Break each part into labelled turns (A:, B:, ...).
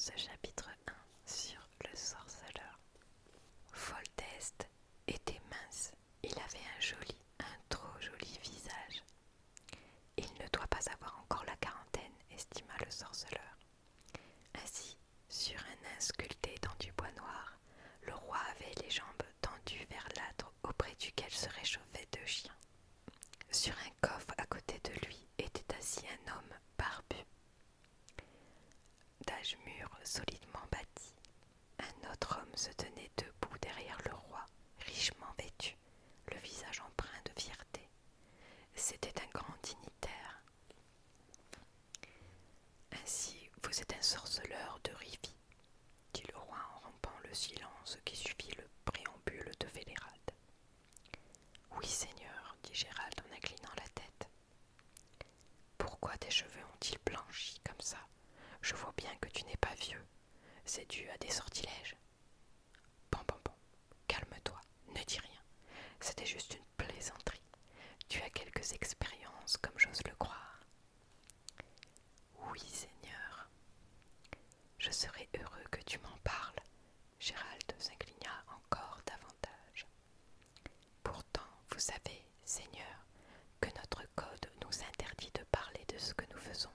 A: ce chapitre 1 sur le sorceleur. Foltest était mince, il avait un trop joli visage. Il ne doit pas avoir encore la quarantaine, estima le sorceleur. Ainsi, sur un nain sculpté dans du bois noir, le roi avait les jambes tendues vers l'âtre auprès duquel se réchauffaient deux chiens. Sur un coffre à côté de lui était assis un homme barbu, d'âge mûr, solidement bâti. Un autre homme se tenait debout derrière le roi, richement vêtu, le visage empreint de fierté. C'était un grand dignitaire. Ainsi, vous êtes un sorceleur de Rivie, dit le roi en rompant le silence qui suivit le préambule de Vélérald. Oui, seigneur, dit Gérald en inclinant la tête. Pourquoi tes cheveux ont-ils blanchi comme ça? Je vois bien que tu n'es pas vieux. C'est dû à des sortilèges. Bon, calme-toi, ne dis rien. C'était juste une plaisanterie. Tu as quelques expériences, comme j'ose le croire. Oui, seigneur. Je serais heureux que tu m'en parles. Gérald s'inclina encore davantage. Pourtant, vous savez, seigneur, que notre code nous interdit de parler de ce que nous faisons.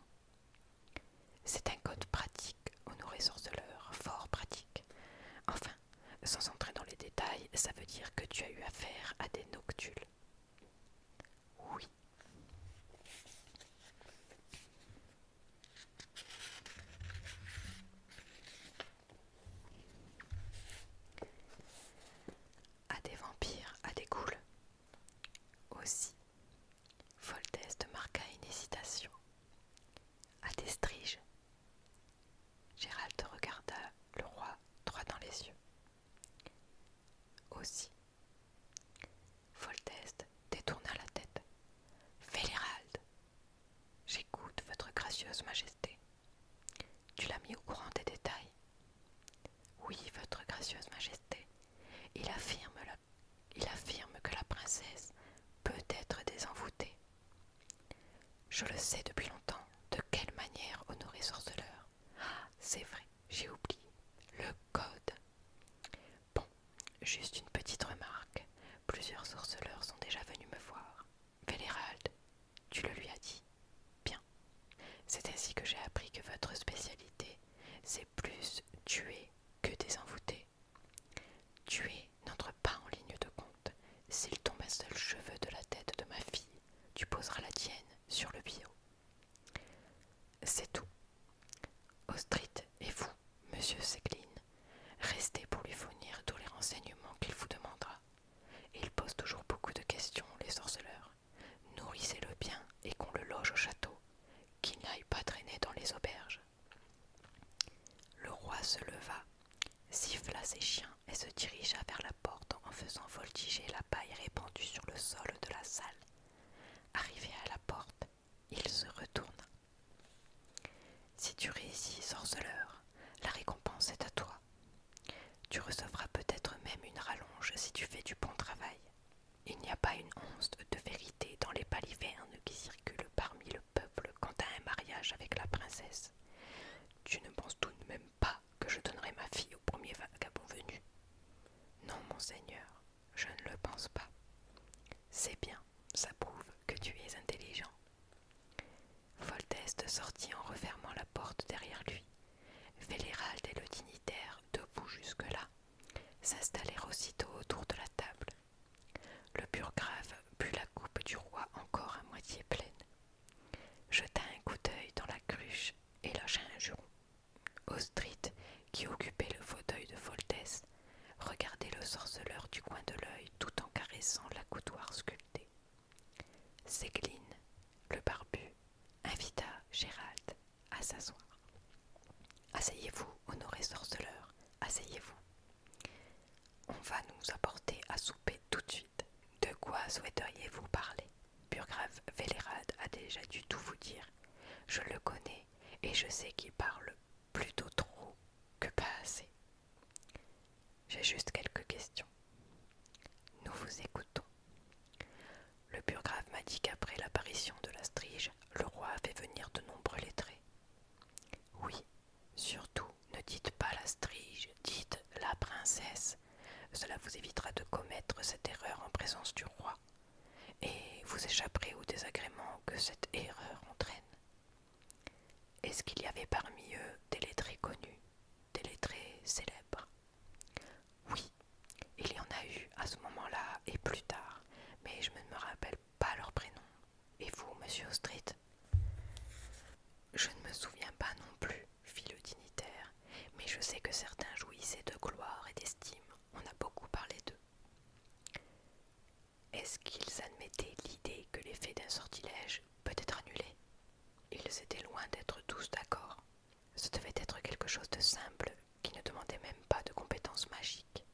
A: C'est un code pratique, honoré sorceleur, fort pratique. Enfin, sans entrer dans les détails, ça veut dire que tu as eu affaire à des noctules. Oui. À des vampires, à des ghouls. Aussi. Foltest marqua une hésitation. À des striges. Gérald regarda le roi droit dans les yeux. Aussi. Foltest détourna la tête. Vélérald, j'écoute votre gracieuse majesté. Tu l'as mis au courant des détails? Oui, votre gracieuse majesté. Il affirme que la princesse peut être désenvoûtée. Je le sais depuis longtemps. De quelle manière, honoré sorceleur? Ah, c'est vrai, j'ai oublié. Le code. Bon, juste une petite remarque. Plusieurs sorceleurs sont déjà venus me voir. Vélérald, tu le lui as dit? Bien. C'est ainsi que j'ai appris que votre spécialité, c'est plus tuer que désenvoûter. Tuer n'entre pas en ligne de compte. S'il tombe un seul cheveu de la tête de ma fille, tu poseras la tienne sur le bio. C'est tout. Ostrid et vous, monsieur Séglin, restez pour lui fournir tous les renseignements qu'il vous demandera. Et il pose toujours beaucoup de questions, les sorceleurs. Nourrissez-le bien et qu'on le loge au château, qu'il n'aille pas traîner dans les auberges. Le roi se leva, siffla ses chiens et se dirigea vers la porte en faisant voltiger la paille répandue sur le sol de la salle. Arrivé à la porte, il se retourna. Si tu réussis, sorceleur, la récompense est à toi. Tu recevras peut-être même une rallonge si tu fais du bon travail. Il n'y a pas une once de vérité dans les balivernes qui circulent parmi le peuple quant à un mariage avec la princesse. Tu ne penses tout de même pas que je donnerai ma fille au premier vagabond venu? Non, monseigneur, je ne le pense pas. C'est bien, ça prouve que tu es intelligent. Foltest sortit en refermant la porte derrière lui. Vélérald et le dignitaire, debout jusque-là, s'installèrent aussitôt autour de la table. Le burgrave but la coupe du roi encore à moitié pleine, jeta un coup d'œil dans la cruche et lâcha un juron. Ostrid, qui occupait le fauteuil de Foltest, regardait le sorceleur du coin de l'œil tout en caressant l'accoudoir sculpté. Séglin, le barbu, invita Gérald à s'asseoir. Asseyez-vous, honoré sorceleur, asseyez-vous. On va nous apporter à souper tout de suite. De quoi souhaiteriez-vous parler? Burgrave Vélérald a déjà dû tout vous dire. Je le connais et je sais qu'il parle plutôt trop que pas assez. J'ai juste quelques questions. Nous vous écoutons. Le burgrave m'a dit qu'après l'apparition de la strige, le roi a fait venir de nombreux lettrés. Oui, surtout, ne cela vous évitera de commettre cette erreur en présence du roi, et vous échapperez au désagrément que cette erreur entraîne. Est-ce qu'il y avait parmi eux des lettrés connus, des lettrés célèbres? Oui, il y en a eu à ce moment-là et plus tard, mais je ne me rappelle pas leur prénom. Et vous, monsieur Austrite? Je ne me souviens pas non plus, fit le dignitaire, mais je sais que certains jouissaient de gloire et d'estime. On a beaucoup parlé d'eux. Est-ce qu'ils admettaient l'idée que l'effet d'un sortilège peut être annulé? Ils étaient loin d'être tous d'accord. Ce devait être quelque chose de simple, qui ne demandait même pas de compétences magiques.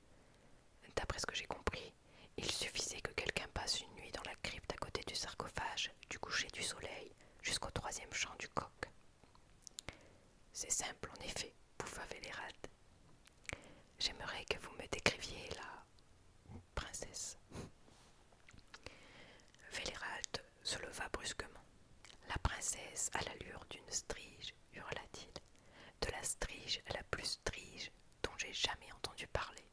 A: D'après ce que j'ai compris, il suffisait que quelqu'un passe une nuit dans la crypte à côté du sarcophage, du coucher du soleil, jusqu'au 3e chant du coq. C'est simple en effet, bouffa Vélérade. J'aimerais que vous me décriviez la princesse. Vélérald se leva brusquement. La princesse a l'allure d'une strige, hurla-t-il, de la strige la plus strige dont j'ai jamais entendu parler.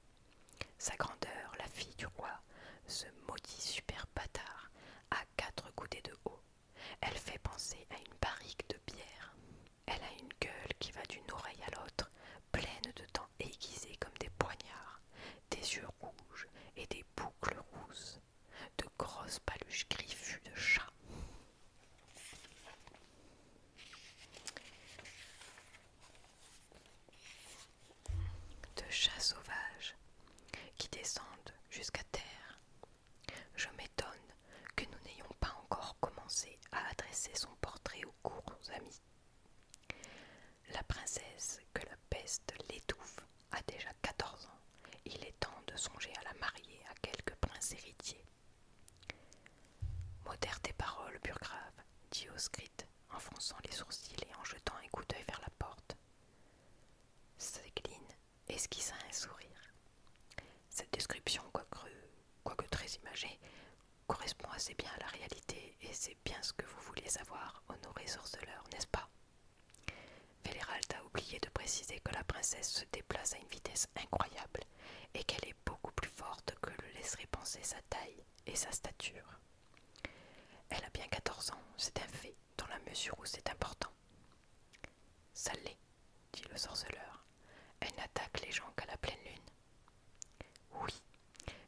A: Sa grandeur, la fille du roi, ce maudit super bâtard, a 4 coudées de haut. Elle fait penser à une barrique de bière. Elle a une gueule qui va d'une oreille à l'autre, pleine de dents aiguisées comme des poignards, des yeux rouges et des boucles rousses, de grosses paluches griffues de chat. De chats sauvages qui descendent jusqu'à terre. Je m'étonne que nous n'ayons pas encore commencé à adresser son portrait aux courts amis. La princesse, que la peste l'étouffe, a déjà 14 ans. Il est temps de songer à la marier à quelque prince héritier. Modère tes paroles, burgrave, dit Oscrite, en fronçant les sourcils et en jetant un coup d'œil vers la porte. Ségline esquissa un sourire. Cette description, quoique très imagée, correspond assez bien à la réalité, et c'est bien ce que vous vouliez savoir, honoré sorceleur, n'est-ce pas? Vélérald a oublié de préciser que la princesse se déplace à une vitesse incroyable, et qu'elle est beaucoup plus forte que le laisserait penser sa taille et sa stature. Elle a bien 14 ans, c'est un fait, dans la mesure où c'est important. Ça l'est, dit le sorceleur. Elle n'attaque les gens qu'à la pleine lune. Oui,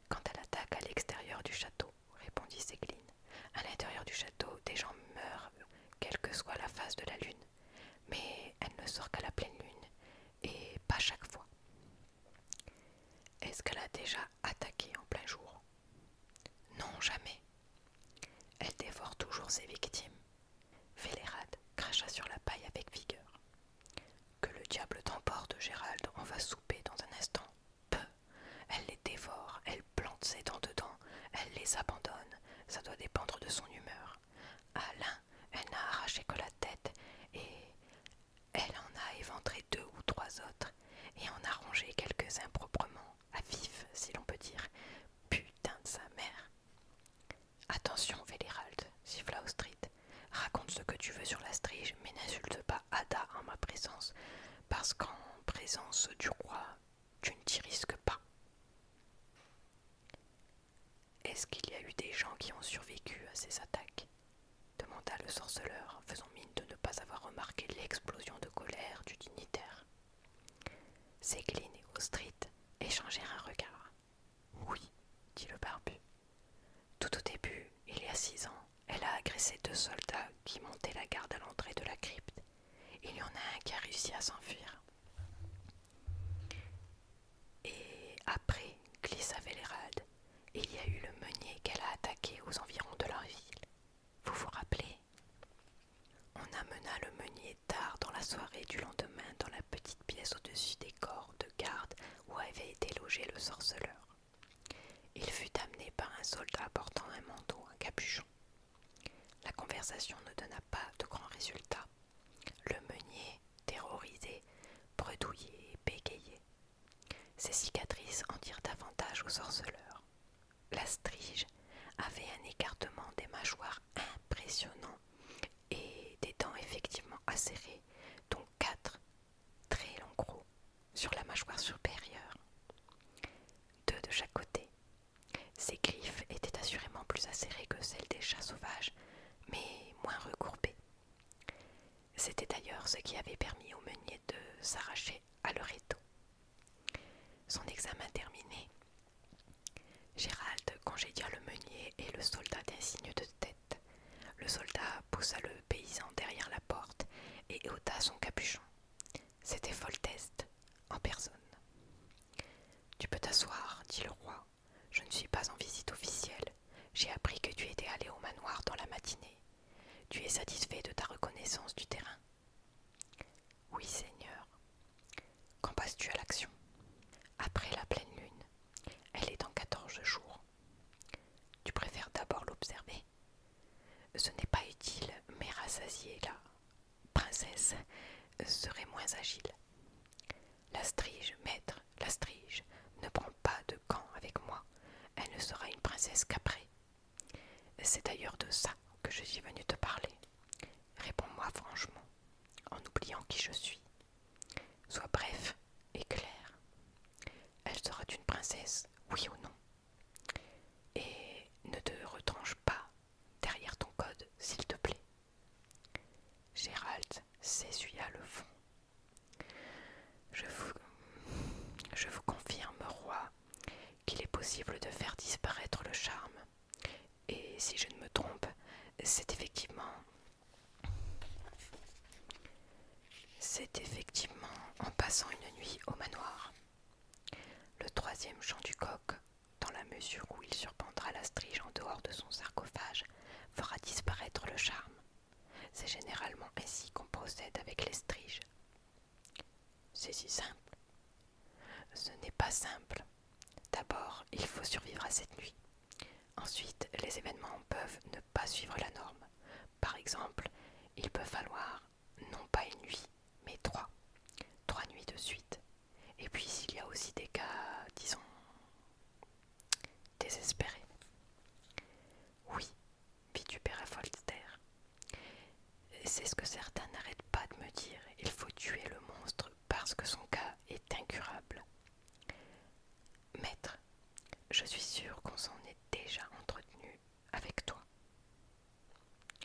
A: quand elle attaque à l'extérieur du château, répondit Ségline. À l'intérieur du château, des gens meurent, quelle que soit la phase de la lune. Mais elle ne sort qu'à la pleine lune, et pas chaque fois. Est-ce qu'elle a déjà attaqué en plein jour? Non, jamais. Elle dévore toujours ses victimes. Vélérade cracha sur la paille avec vigueur. Que le diable t'emporte, Gérald, on va souper dans un instant. Peu, elle les dévore, elle plante ses dents dedans, elle les abandonne, ça doit dépendre de son humeur. À l'un, elle n'a arraché que la tête, et elle en a éventré 2 ou 3 autres, et en a rongé quelques-uns proprement, à vif, si l'on peut dire. Putain de sa mère. Attention, Vélérald, siffla Austrite. Raconte ce que tu veux sur la strige, mais n'insulte pas Ada en ma présence, parce qu'en présence du roi, tu ne t'y risques pas. Est-ce qu'il y a eu des gens qui ont survécu à ces attaques? Demanda le sorceleur, faisant mine de ne pas avoir remarqué l'explosion de colère du dignitaire. Ségline et Austrite échangèrent un regard. Oui, dit le barbu. Tout au début, il y a 6 ans, elle a agressé 2 soldats qui montaient la garde à l'entrée de la crypte. Il y en a un qui a réussi à s'enfuir. Et après, glissa Vélérald, il y a eu le meunier qu'elle a attaqué aux environs de leur ville. Vous vous rappelez? On amena le meunier tard dans la soirée du lendemain dans la petite pièce au-dessus des corps de garde où avait été logé le sorceleur. Il fut amené par un soldat portant un manteau, un capuchon. La conversation ne donna pas de grands résultats. Le meunier, terrorisé, bredouillait et bégayait. Ses cicatrices en dirent davantage au sorceleur. La strige avait un écartement des mâchoires impressionnant et des dents effectivement acérées, dont 4 très longs crocs sur la mâchoire supérieure. 2 de chaque Ce n'est pas utile, mais rassasiée, la princesse serait moins agile. La strige, maître, la strige, ne prend pas de gants avec moi. Elle ne sera une princesse qu'après. C'est d'ailleurs de ça que je suis venue te parler. Réponds-moi franchement, en oubliant qui je suis. Sois bref et clair. Elle sera une princesse, oui ou non? Et ne te retranche pas derrière ton code, s'il te plaît. Gérald s'essuya le front. Je vous confirme, roi, qu'il est possible de faire disparaître le charme. Et si je ne me trompe, c'est effectivement en passant une nuit au manoir. Le troisième chant du coq, dans la mesure où il surprendra la strige en dehors de son sarcophage, fera disparaître le charme. C'est généralement ainsi qu'on procède avec les striges. C'est si simple. Ce n'est pas simple. D'abord, il faut survivre à cette nuit. Ensuite, les événements peuvent ne pas suivre la norme. Par exemple, il peut falloir non pas une nuit, mais trois nuits de suite. Et puis s'il y a aussi des cas, disons, désespérés. Oui, vitupéra Folster. C'est ce que certains n'arrêtent pas de me dire. Il faut tuer le monstre parce que son cas est incurable. Maître, je suis sûre qu'on s'en est déjà entretenu avec toi.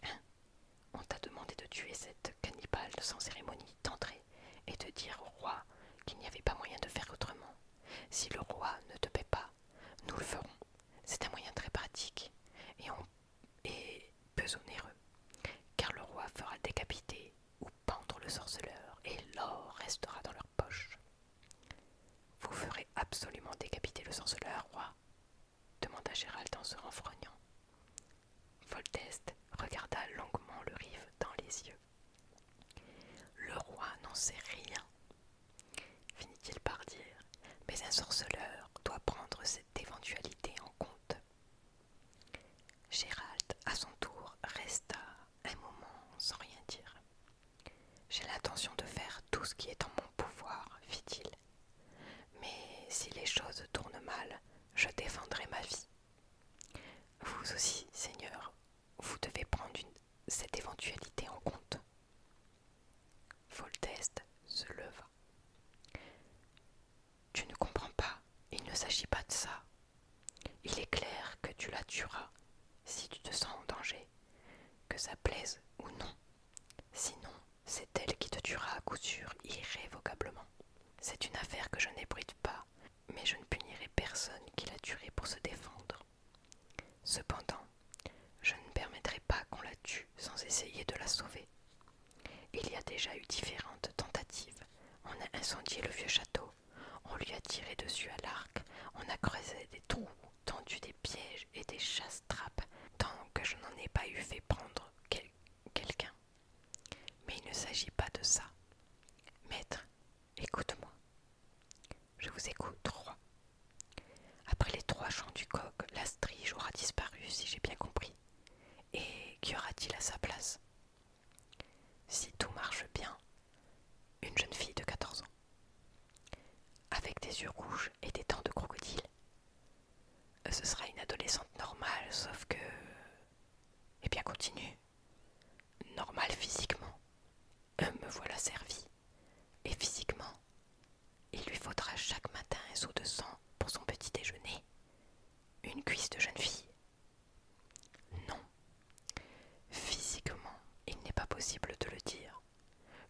A: Hein? On t'a demandé de tuer cette cannibale sans cérémonie d'entrée et de dire au roi qu'il n'y avait pas moyen de faire autrement. Si le roi ne te paie pas, nous le ferons. C'est un moyen très pratique et peu onéreux, car le roi fera décapiter ou pendre le sorceleur et l'or restera dans leur poche. Vous ferez absolument décapiter le sorceleur, roi? Demanda Gérald en se renfrognant. Foltest regarda longuement le rive dans les yeux. Le roi n'en sait rien, finit-il par dire, mais un sorceleur doit prendre cette éventualité en compte. Gérald, à son tour, resta un moment sans rien dire. J'ai l'intention de faire tout ce qui est en mon pouvoir, fit-il. Mais si les choses tournent mal, je défendrai ma vie. Vous aussi, Seigneur, vous devez prendre cette éventualité en compte. Foltest se leva. Tu ne comprends pas, il ne s'agit pas de ça. Il est clair que tu la tueras si tu te sens en danger, que ça plaise ou non. Sinon, c'est elle qui te tuera à coup sûr irrévocablement. C'est une affaire que je n'ébruite pas, mais je ne punirai personne qui la tuerait pour se défendre. Cependant, je ne permettrai pas qu'on la tue sans essayer de la sauver. Il y a déjà eu différentes tentatives. On a incendié le vieux château, on lui a tiré dessus à l'arc, on a creusé des trous, tendu des pièges et des chasse-trappes, tant que je n'en ai pas eu fait prendre quelqu'un. Mais il ne s'agit pas de ça. Maître, écoute-moi. Je vous écoute, roi. Après les 3 chants du coq, la strige aura disparu, si j'ai bien compris. Et qu'y aura-t-il à sa place? Si tout marche bien, une jeune fille de 14 ans, avec des yeux rouges et des dents de crocodile. Ce sera une adolescente normale, sauf que... Eh bien, continue. Normale physiquement. Me voilà servi. Et physiquement, il lui faudra chaque matin un seau de sang pour son petit déjeuner. Une cuisse de jeune fille. Non. Physiquement, il n'est pas possible de le dire.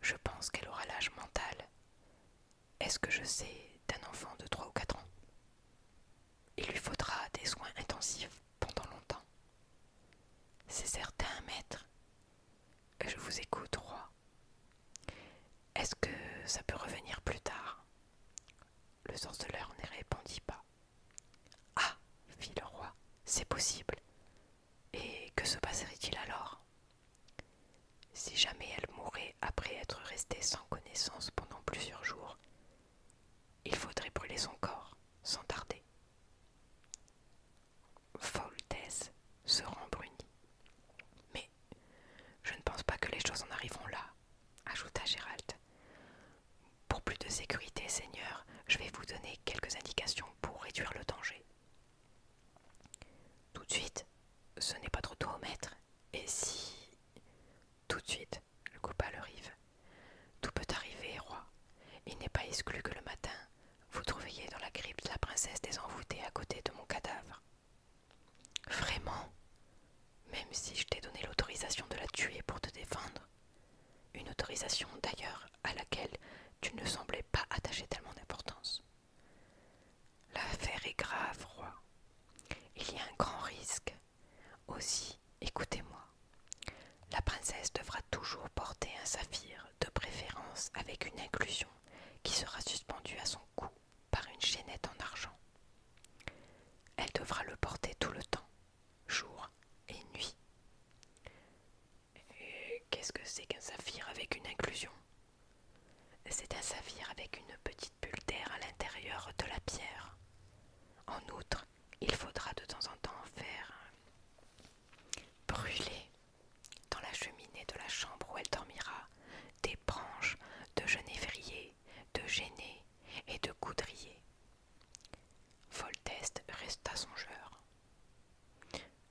A: Je pense qu'elle aura l'âge mental. Est-ce que je sais d'un enfant de 3 ou 4 ans? Il lui faudra des soins intensifs pendant longtemps. C'est certain, maître. Je vous écoute, roi. Est-ce que ça peut revenir plus tard? Le sorceleur ne répondit pas. Ah, fit le roi, c'est possible. Et que se passerait-il alors? Si jamais elle mourait après être restée sans connaissance pendant plusieurs jours, il faudrait brûler son corps, sans tarder. Foltest se rembrunit. Mais autorisation d'ailleurs à laquelle tu ne semblais pas attacher tellement d'importance. L'affaire est grave, roi. Il y a un grand risque. Aussi, écoutez-moi. La princesse devra toujours porter un saphir, de préférence avec une inclusion qui sera suspendue à son cou par une chaînette en argent. Elle devra le porter tout le temps, jour et nuit. Qu'est-ce que c'est qu'un saphir avec une inclusion? C'est un saphir avec une petite bulle d'air à l'intérieur de la pierre. En outre, il faudra de temps en temps faire brûler dans la cheminée de la chambre où elle dormira des branches de genévrier, de genêt et de coudrier. Foltest resta songeur.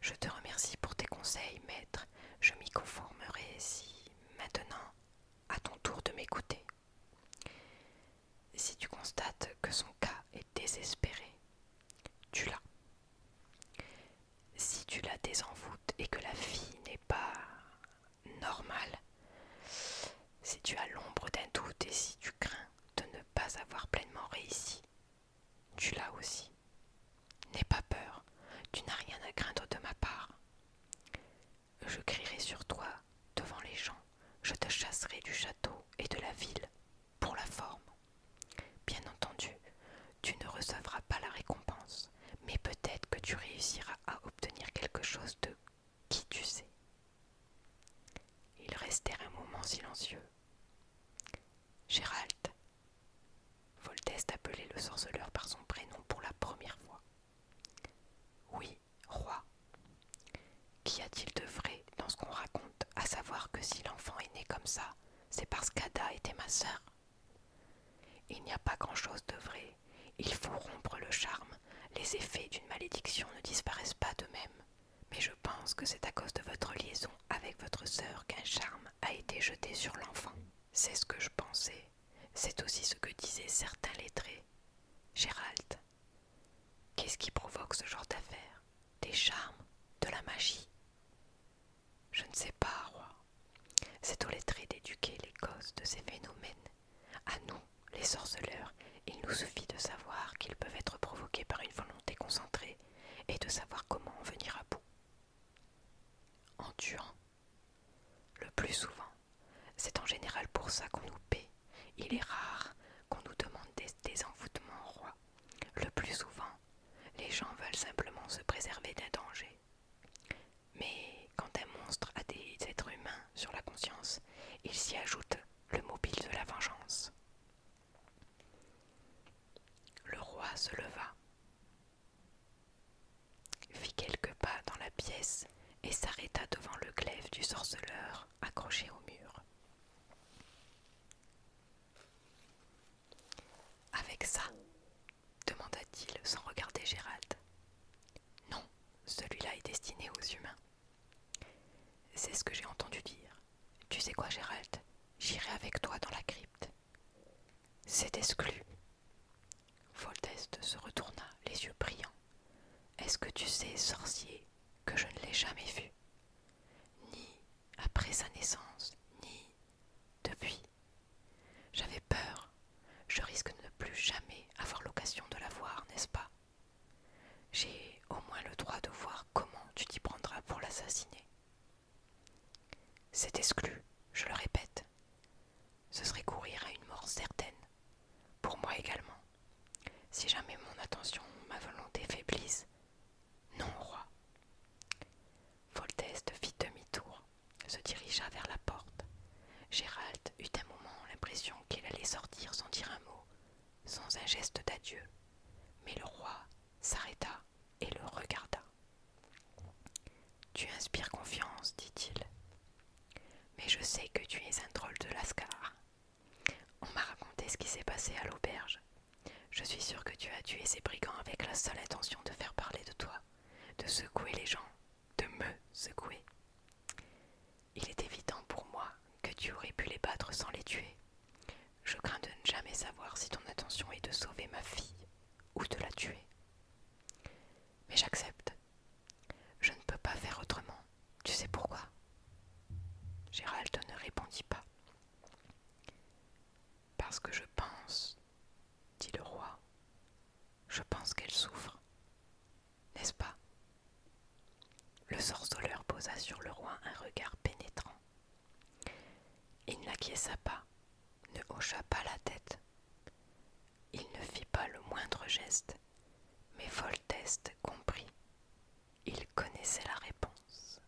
A: Je te remercie pour tes conseils, maître. Je m'y conformerai si, maintenant, à ton tour de m'écouter. Si tu constates que son cas est désespéré, tue-la. Si tu la désenvoûtes et que la fille n'est pas normale, si tu as l'ombre d'un doute et si tu crains de ne pas avoir pleinement réussi, tue-la aussi. N'aie pas peur, tu n'as rien à craindre de ma part. Je crierai sur toi devant les gens, je te chasserai du château et de la ville pour la forme. Bien entendu, tu ne recevras pas la récompense, mais peut-être que tu réussiras à obtenir quelque chose de qui tu sais. Ils restèrent un moment silencieux. Gérald. Foltest appelait le sorceleur par son prénom pour la première fois. Oui, roi. Qu'y a-t-il de vrai dans ce qu'on raconte, à savoir que si l'enfant est né comme ça, c'est parce qu'Ada était ma sœur? Il n'y a pas grand-chose de vrai. Il faut rompre le charme. Les effets d'une malédiction ne disparaissent pas d'eux-mêmes. Mais je pense que c'est à cause de votre liaison avec votre sœur qu'un charme a été jeté sur l'enfant. C'est ce que je pensais. C'est aussi ce que disaient certains lettrés. Gérald, qu'est-ce qui provoque ce genre d'affaires? Des charmes? De la magie? Je ne sais pas, roi. C'est aux lettrés d'éduquer les causes de ces phénomènes. À nous, les sorceleurs, il nous suffit de savoir qu'ils peuvent être provoqués par une volonté concentrée et de savoir comment en venir à bout. En tuant. Le plus souvent, c'est en général pour ça qu'on nous paie. Il est rare qu'on nous demande des désenvoûtements, roi. Le plus souvent, les gens veulent simplement se préserver d'un danger. Mais quand un monstre a des êtres humains sur la conscience, il s'y ajoute le mobile de la vengeance. Le roi se leva, fit quelques pas dans la pièce et s'arrêta devant le glaive du sorceleur accroché au mur. Avec ça, demanda-t-il sans regarder Gérald. Non, celui-là est destiné aux humains. C'est ce que j'ai entendu dire. Tu sais quoi, Gérald? J'irai avec toi dans la crypte. C'est exclu. Foltest se retourna, les yeux brillants. Est-ce que tu sais, sorcier, que je ne l'ai jamais vu? Ni après sa naissance, ni depuis. J'avais peur. Je risque de ne plus jamais avoir l'occasion de la voir, n'est-ce pas? J'ai au moins le droit de voir comment tu t'y prendras pour l'assassiner. C'est exclu, je le répète. Ce serait courir à une mort certaine. Pour moi également. Si jamais mon attention, ma volonté faiblissent. Non, roi. Foltest fit demi-tour, se dirigea vers la porte. Gérald eut un moment l'impression qu'il allait sortir sans dire un mot, sans un geste d'adieu. Mais le roi s'arrêta et le regarda. Tu inspires confiance, dit-il. Mais je sais que tu es un drôle de lascar. On m'a raconté ce qui s'est passé à l'auberge. Je suis sûre que tu as tué ces brigands avec la seule intention de faire parler de toi, de secouer les gens, de me secouer. Il est évident pour moi que tu aurais pu les battre sans les tuer. Je crains de ne jamais savoir si ton intention est de sauver ma fille ou de la tuer. Mais j'accepte. Je ne peux pas faire autrement. Tu sais pourquoi? Gérald ne répondit pas. ce que je pense, dit le roi. Je pense qu'elle souffre, n'est-ce pas? Le sorceleur posa sur le roi un regard pénétrant. Il n'acquiesça pas, ne hocha pas la tête. Il ne fit pas le moindre geste, mais Foltest comprit. Il connaissait la réponse.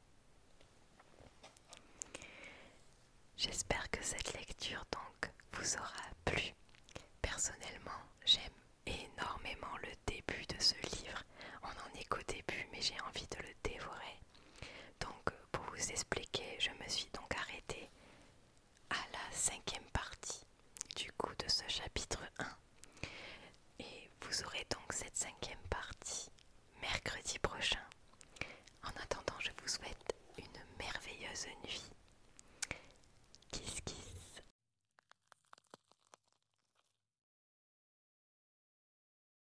A: J'espère que cette lecture donc vous aura plu. Personnellement, j'aime énormément le début de ce livre. On n'en est qu'au début, mais j'ai envie de le dévorer. Donc, pour vous expliquer, je me suis donc arrêtée à la 5e partie du coup de ce chapitre 1. Et vous aurez donc cette 5e partie mercredi prochain. En attendant, je vous souhaite une merveilleuse nuit